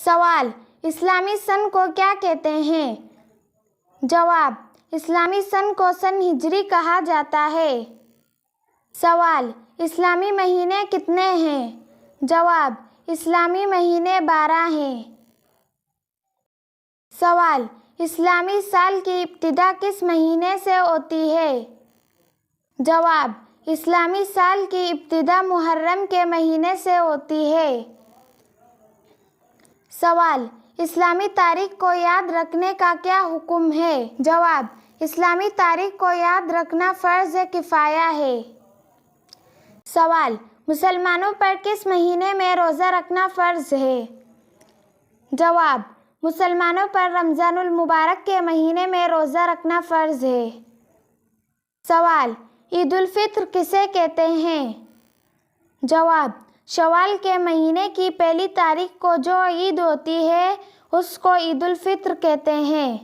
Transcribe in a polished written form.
سوال: اسلامی سن کو کیا کہتے ہیں؟ جواب: اسلامی سن کو سن ہجری کہا جاتا ہے۔ سوال: اسلامی مہینے کتنے ہیں؟ جواب: اسلامی مہینے 12 ہیں۔ سوال: اسلامی سال کی ابتدا کس مہینے سے ہوتی ہے؟ جواب: اسلامی سال کی ابتدا محرم کے مہینے سے ہوتی ہے۔ سوال: اسلامی تاریخ کو یاد رکھنے کا کیا حکم ہے؟ جواب: اسلامی تاریخ کو یاد رکھنا فرض کفایہ ہے۔ سوال: مسلمانوں پر کس مہینے میں روزہ رکھنا فرض ہے؟ جواب: مسلمانوں پر رمضان المبارک کے مہینے میں روزہ رکھنا فرض ہے۔ سوال: عید الفطر کسے کہتے ہیں؟ جواب: شوال کے مہینے کی پہلی تاریخ کو جو عید ہوتی ہے اس کو عید الفطر کہتے ہیں۔